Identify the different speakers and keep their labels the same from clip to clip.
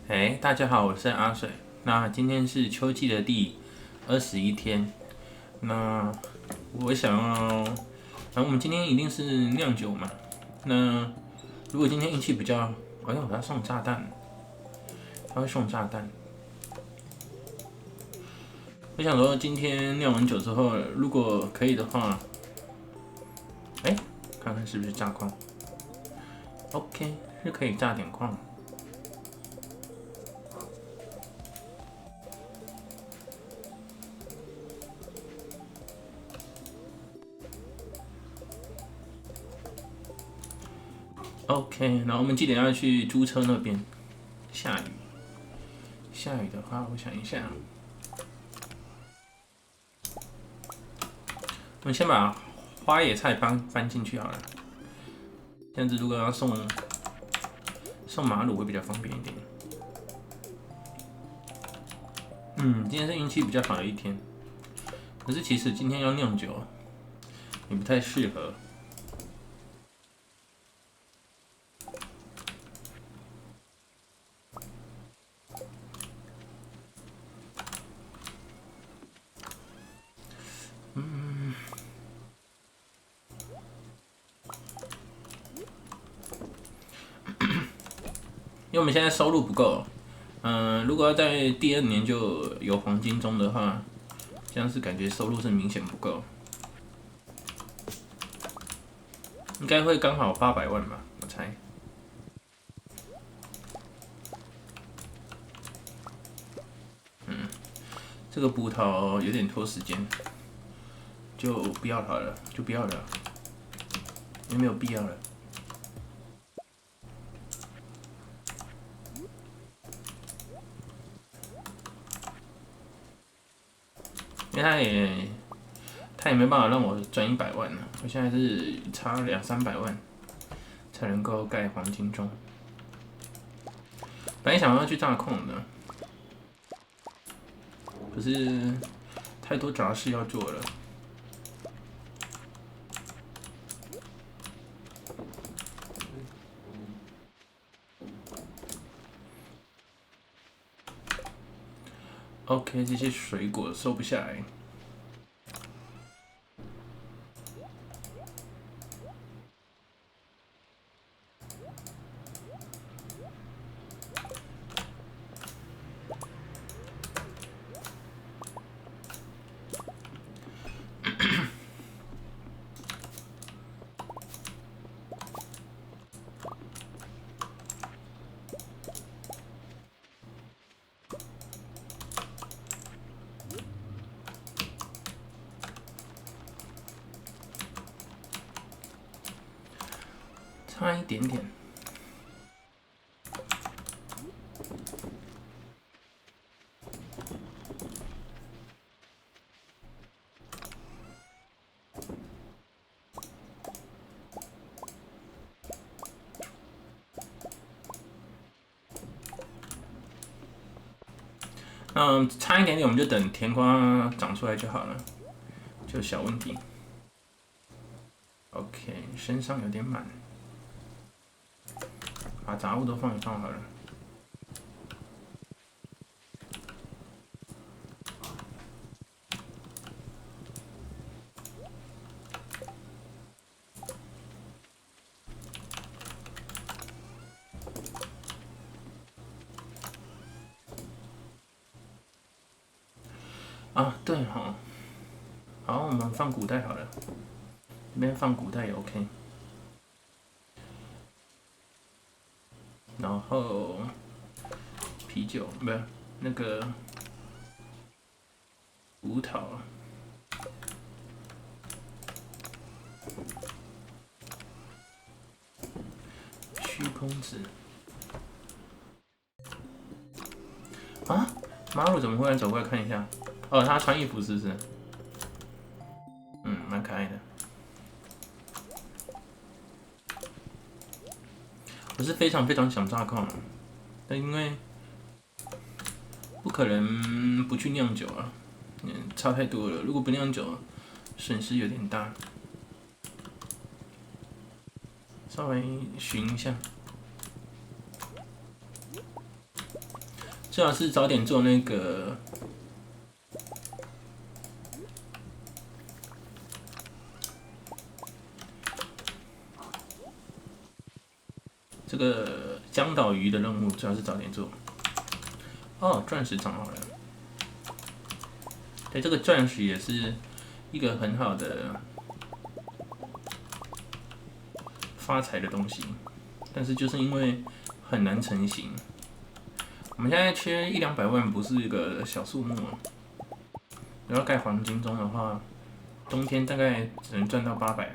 Speaker 1: 大家好，我是阿水。那今天是秋季的第21天。那我想要，我们今天一定是酿酒嘛。那如果今天运气比较，好像我要送炸弹，他会送炸弹。我想说，今天酿完酒之后，如果可以的话，看看是不是炸矿。OK， 是可以炸点矿。OK， 然后我们记得要去租车那边。下雨，下雨的话，我想一下，我们先把花野菜搬进去好了。这样子如果要送马鲁会比较方便一点。今天是运气比较好的一天，可是其实今天要酿酒也不太适合。因为我们现在收入不够，如果要在第二年就有黄金钟的话，这样是感觉收入是明显不够，应该会刚好800万吧，我猜。这个葡萄有点拖时间，就不要好了，就不要了，也没有必要了。因为他也没办法让我赚100万了，我现在是差200-300万才能够盖黄金钟。本来想要去炸矿的，可是太多杂事要做了。OK， 这些水果收不下来。差一点点。差一点点，我们就等甜瓜长出来就好了，就小问题。OK， 身上有点满，把杂物都放一放好了。对哈，好，我们放古代好了，这边放古代也 OK。然后啤酒不是那个葡萄，虚空子啊，马鲁怎么忽然走过来看一下？哦，他穿衣服是不是？蛮可爱的。我是非常非常想炸矿，但因为不可能不去酿酒啊，差太多了。如果不酿酒，损失有点大。稍微寻一下。最好是早点做那个这个江岛鱼的任务，最好是早点做。哦，钻石长好了。对，这个钻石也是一个很好的发财的东西，但是就是因为很难成型。我们现在缺100-200万，不是一个小数目哦。如果要盖黄金钟的话，冬天大概只能赚到800，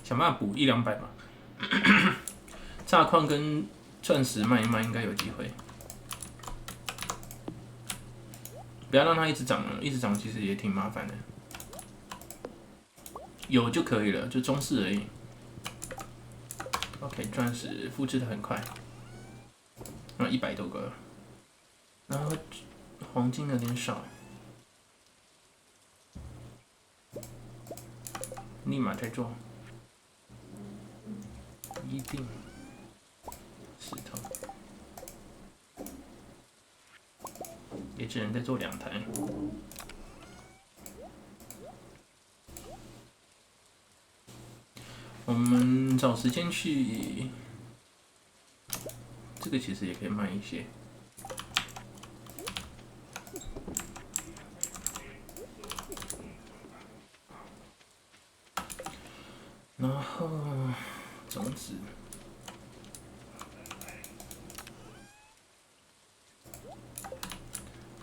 Speaker 1: 想办法补100-200吧。炸矿跟钻石卖一卖，应该有机会。不要让它一直涨了，一直涨其实也挺麻烦的。有就可以了，就中式而已。OK， 钻石复制的很快，那100多个，然后黄金有点少，立马再做，一定石头，也只能再做2台。我们找时间去，这个其实也可以卖一些。然后种子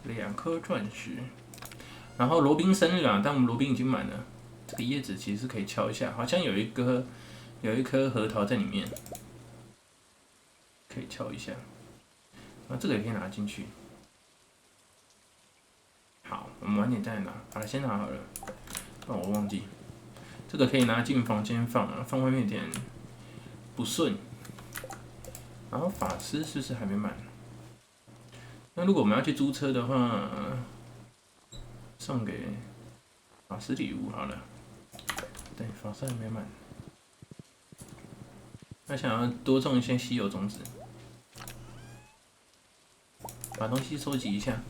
Speaker 1: 2颗钻石，然后罗宾生日啊，但我们罗宾已经满了。这个叶子其实是可以敲一下，好像有一颗核桃在里面，可以敲一下。那这个也可以拿进去。好，我们晚点再拿。好了，先拿好了，不然我忘记。这个可以拿进房间放啊，放外面有点不顺。然后法师是不是还没满？那如果我们要去租车的话，送给法师礼物好了。对，法师还没满。那想要多种一些稀有种子，把东西收集一下。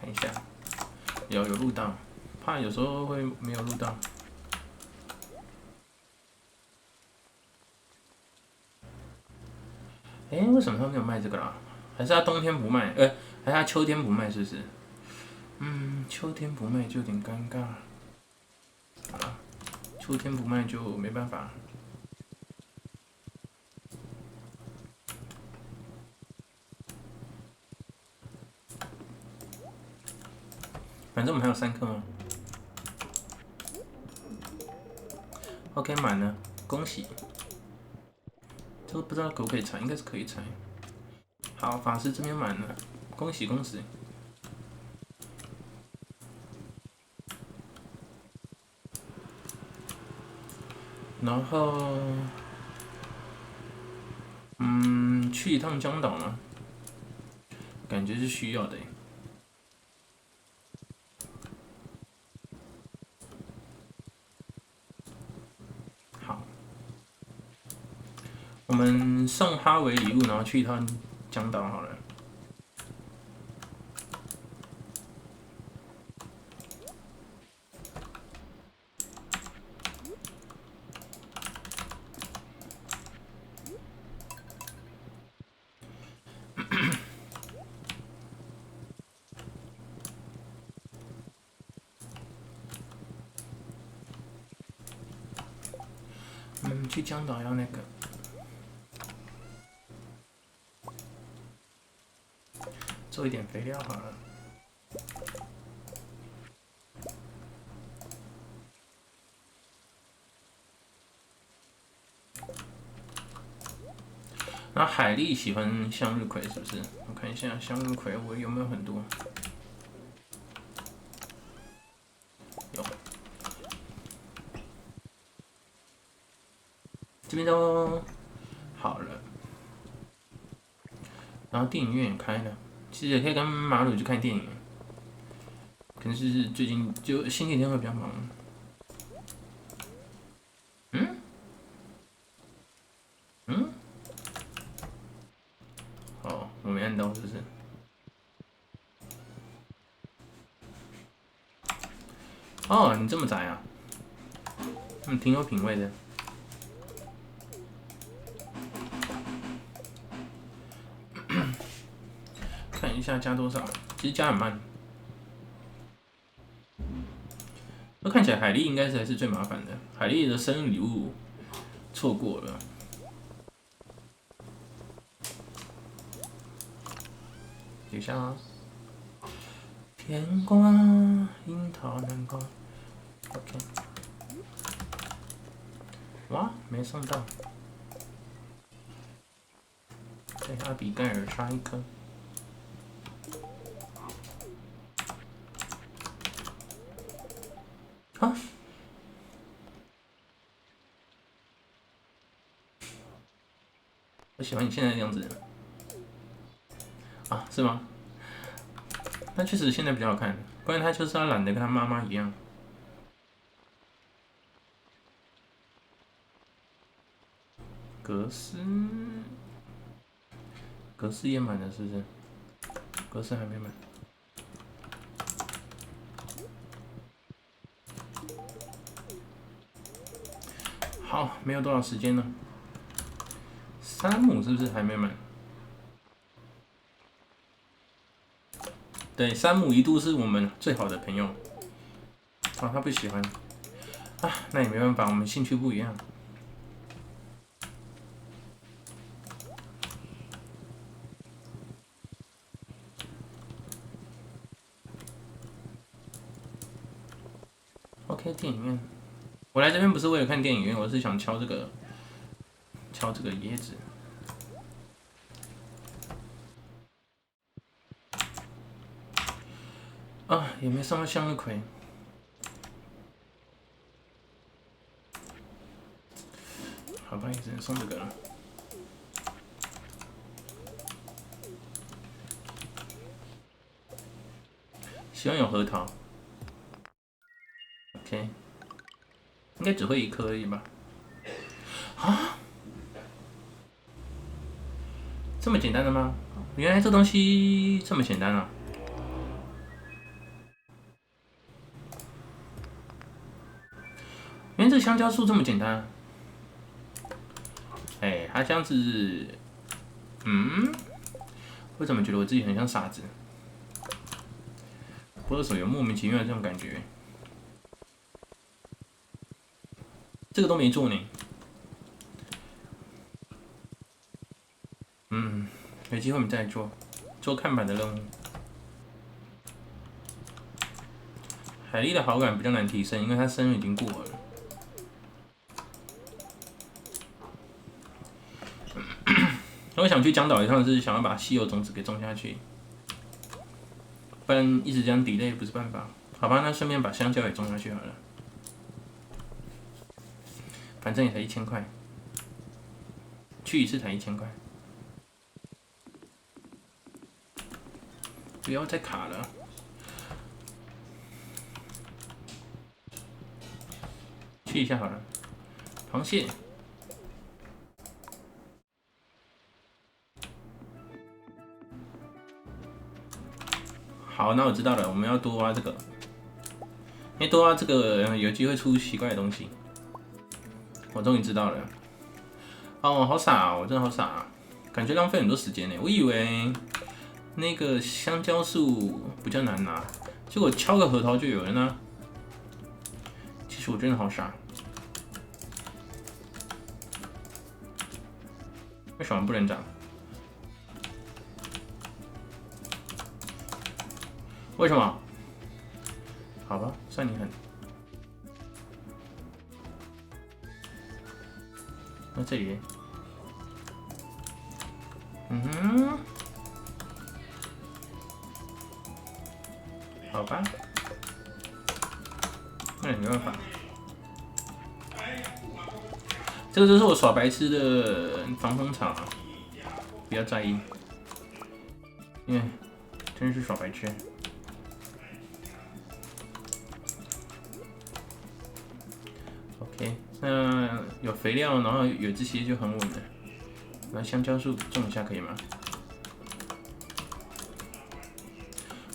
Speaker 1: 看一下，有录到，怕有时候会没有录到。为什么他没有卖这个啦？还是他冬天不卖？还是他秋天不卖？是不是？秋天不卖就有点尴尬。好了，秋天不卖就没办法。反正我们还有3颗吗 ？OK， 满了，恭喜。这个不知道可不可以拆，应该是可以拆。好，法师这边满了，恭喜恭喜。然后，去一趟江岛吗？感觉是需要的耶。好，我们送哈维礼物，然后去一趟江岛好了。去江岛要那个做一点肥料好了。那海莉喜欢向日葵是不是？我看一下向日葵我有没有很多。有。这边都好了，然后电影院也开了，其实也可以跟马鲁去看电影，可能是最近就星期天会比较忙。哦，我没按到，是不是？哦，你这么宅啊？挺有品味的。看一下加多少，其实加很慢。那看起来海莉应该才是最麻烦的，海莉的生日礼物错过了。等一下啊，甜瓜、樱桃、南瓜 ，OK。哇，没送到。对，阿比盖尔差一颗。啊！我喜欢你现在的样子。啊，是吗？那确实现在比较好看，不然他就是他懒得跟他妈妈一样。格斯，格斯也满了，是不是？格斯还没满。好，没有多少时间了。山姆是不是还没满？对，山姆一度是我们最好的朋友。啊，他不喜欢。啊，那也没办法，我们兴趣不一样。OK， 电影院。我来这边不是为了看电影院，我是想敲这个椰子。啊，也没送到向日葵。好吧，也只能送这个了。希望有核桃。OK， 应该只会一颗而已吧？啊？这么简单的吗？原来这东西这么简单啊！原来这香蕉树这么简单。哎，它这样子，我怎么觉得我自己很像傻子？不知道有莫名其妙的这种感觉。这个都没做呢。有机会我们再来做看板的任务。海莉的好感比较难提升，因为她生日已经过了。我想去江岛一趟，是想要把稀有种子给种下去，不然一直这样delay不是办法。好吧，那顺便把香蕉也种下去好了，反正也才1000块，去一次才1000块。不要再卡了。去一下好了，螃蟹。好，那我知道了，我们要多挖这个，因为多挖这个有机会出奇怪的东西。我终于知道了。哦，好傻哦，我真的好傻啊，感觉浪费很多时间呢。我以为那个香蕉树比较难拿，结果敲个核桃就有了呢。其实我真的好傻。为什么不能长？为什么？好吧，算你狠。那这里，好吧，那也没办法。这个就是我耍白痴的防风草啊，不要在意，因为真是耍白痴。OK， 那有肥料，然后有这些就很稳了。那香蕉树种一下可以吗？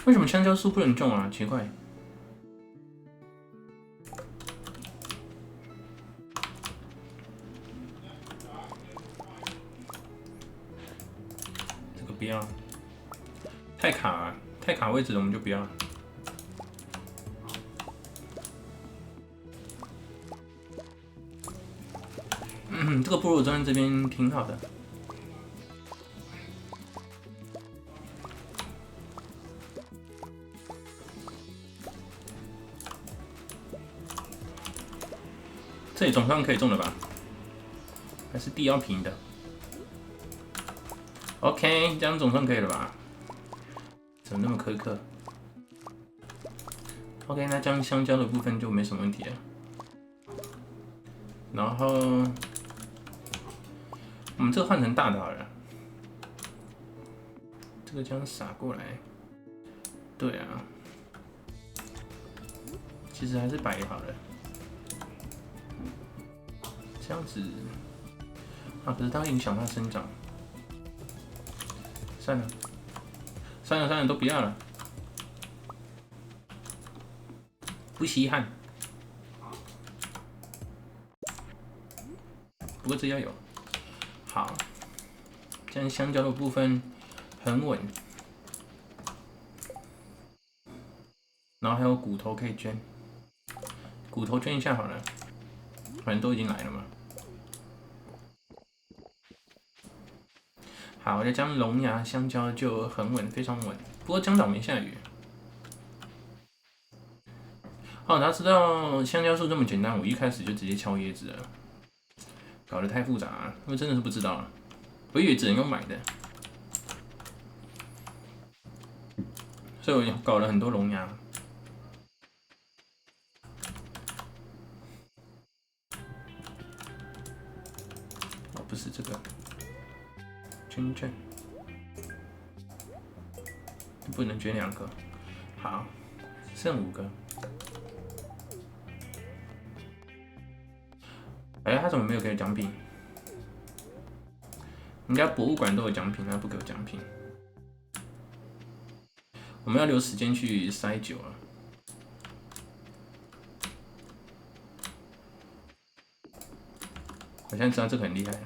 Speaker 1: 为什么香蕉树不能种啊？奇怪。这个不要，太卡了，太卡位置了，我们就不要。这个部落砖这边挺好的。这里总算可以种了吧？还是地要平的。OK， 这样总算可以了吧？怎么那么苛刻 ？OK， 那这样香蕉的部分就没什么问题了。然后我们这个换成大的好了，这个这样撒过来。对啊，其实还是白好了。这样子啊，可是它会影响它生长。算了，算了，都不要了，不稀罕。不过这要有。好，这样香蕉的部分很稳，然后还有骨头可以捐，骨头捐一下好了，反正都已经来了嘛。好，再加上龙牙香蕉就很稳，非常稳。不过江岛没下雨。哦，他知道香蕉树这么简单，我一开始就直接敲椰子了，搞得太复杂了，我真的是不知道了，我以为只能用买的，所以我搞了很多龙牙。哦，不是这个。捐赠，不能捐2个，好，剩5个。哎，他怎么没有给我奖品？应该博物馆都有奖品，他不给我奖品。我们要留时间去筛酒了。我现在知道这个很厉害了。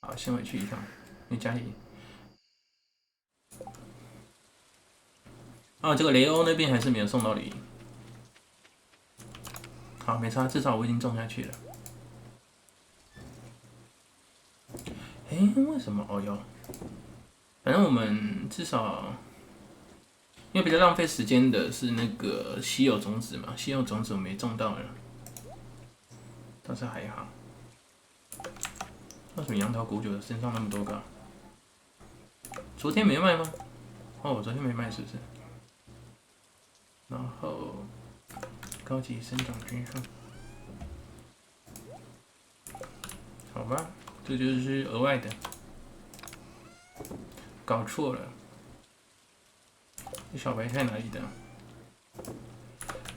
Speaker 1: 好，先回去一趟，因为家里。哦，这个雷欧那边还是没有送到礼。好，没差，至少我已经种下去了。哎，为什么？哦哟，反正我们至少，因为比较浪费时间的是那个稀有种子嘛，稀有种子我没种到了，倒是还好。为什么杨桃古酒身上那么多个？昨天没卖吗？哦，我昨天没卖是不是？然后高级生长菌素，好吧，这就是额外的，搞错了。这小白菜哪里的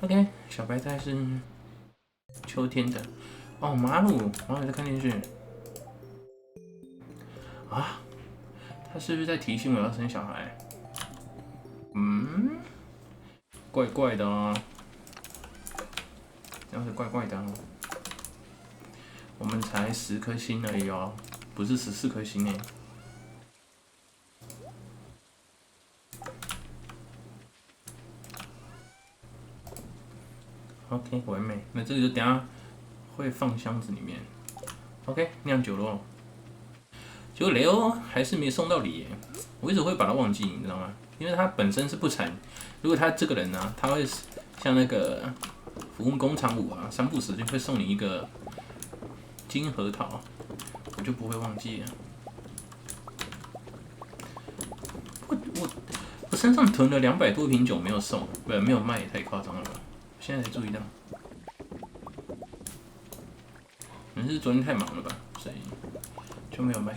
Speaker 1: ？OK， 小白菜是秋天的。哦，马鲁在看电视。啊，他是不是在提醒我要生小孩？怪怪的哦，这样是怪怪的哦。我们才10颗星而已哦，不是14颗星诶。OK， 完美。那这个就等下会放箱子里面。OK， 酿酒咯。结果雷欧还是没送到礼耶，我一直会把它忘记，你知道吗？因为它本身是不产。如果他这个人呢、他会像那个福翁工厂5啊，3不时就会送你一个金核桃，我就不会忘记了。我身上囤了200多瓶酒没有送，没有卖，也太夸张了吧！现在才注意到。可能是昨天太忙了吧，所以就没有卖。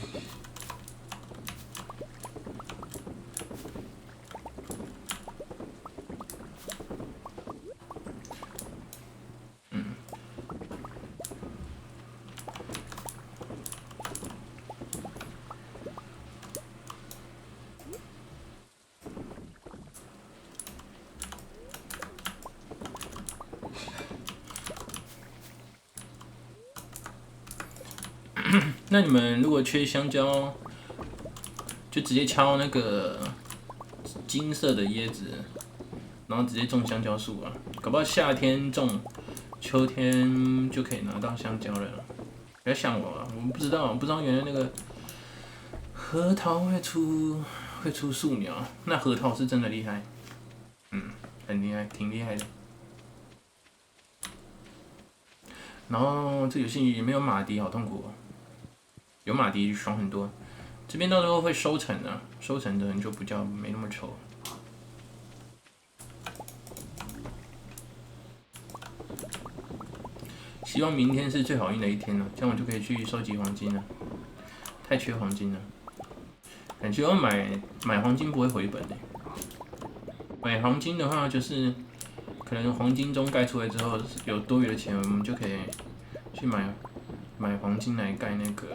Speaker 1: 那你们如果缺香蕉，就直接敲那个金色的椰子，然后直接种香蕉树啊，搞不好夏天种，秋天就可以拿到香蕉了。不要想我啊，我不知道原来那个核桃会出树苗，那核桃是真的厉害，很厉害，挺厉害的。然后这游戏也没有马蹄，好痛苦哦。有马蹄爽很多。这边到时候会收成啊，收成的人就比较没那么愁。希望明天是最好运的一天了，这样我就可以去收集黄金了。太缺黄金了，感觉我买黄金不会回本的。买黄金的话，就是可能黄金钟盖出来之后有多余的钱，我们就可以去买黄金来盖那个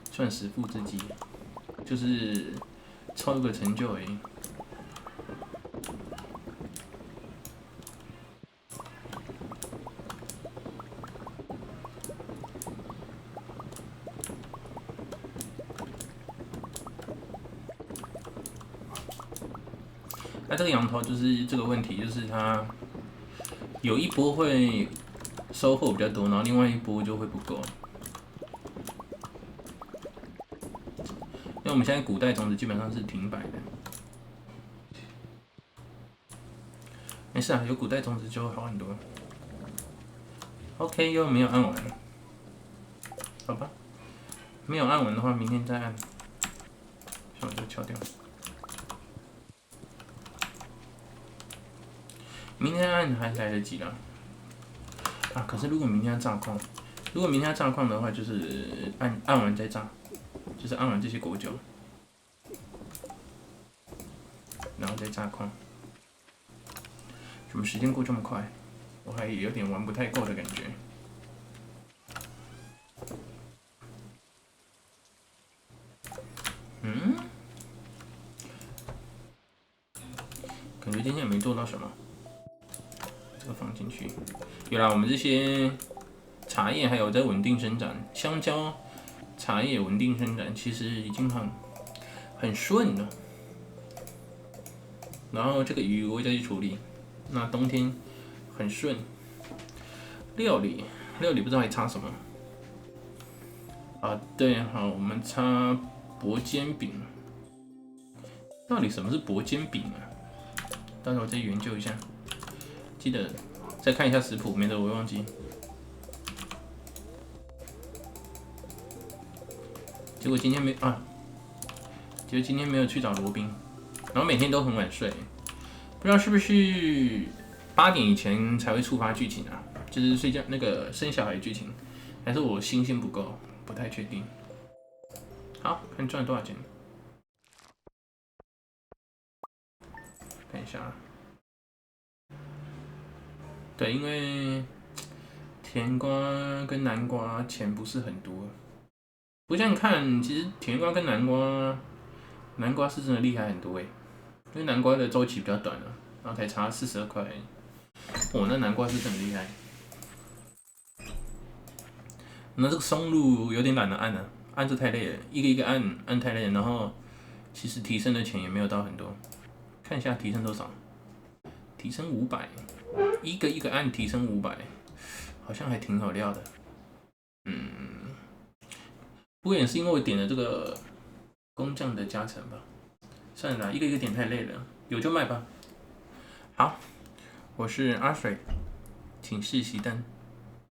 Speaker 1: 钻石复制机，就是凑一个成就而已。那这个羊头就是这个问题，就是它有一波会收获比较多，然后另外一波就会不够。因为我们现在古代种子基本上是停摆的，没事啊，有古代种子就会好很多。OK， 又没有按完，好吧，没有按完的话，明天再按，所以我就敲掉。明天按还来得及啦。啊，可是如果明天要炸矿，的话，就是按完再炸，就是按完这些果酒，然后再炸矿。怎么时间过这么快？我还有点玩不太够的感觉。感觉今天也没做到什么。这个放进去。有啦，我们这些茶叶还有在稳定生长，香蕉、茶叶稳定生长，其实已经很顺了。然后这个鱼我会再去处理，那冬天很顺。料理不知道还差什么啊？对，好，我们差薄煎饼。到底什么是薄煎饼啊？到时候我再研究一下。记得再看一下食谱，免得我忘记。结果今天没有去找罗宾，然后每天都很晚睡，不知道是不是8点以前才会触发剧情啊？就是睡觉那个生小孩剧情，还是我心性不够，不太确定。好，看赚了多少钱，看一下。对，因为甜瓜跟南瓜钱不是很多，不像你看，其实甜瓜跟南瓜是真的厉害很多因为南瓜的周期比较短啊，然后才差42块。那南瓜是真的厉害。那这个松露有点懒得按了，按着太累了，一个一个按太累了，然后其实提升的钱也没有到很多，看一下提升多少，提升500，一个一个按提升500，好像还挺有料的。不过也是因为我点了这个工匠的加成吧，算了啦，一个一个点太累了，有就卖吧。好，我是阿水，请试熄灯。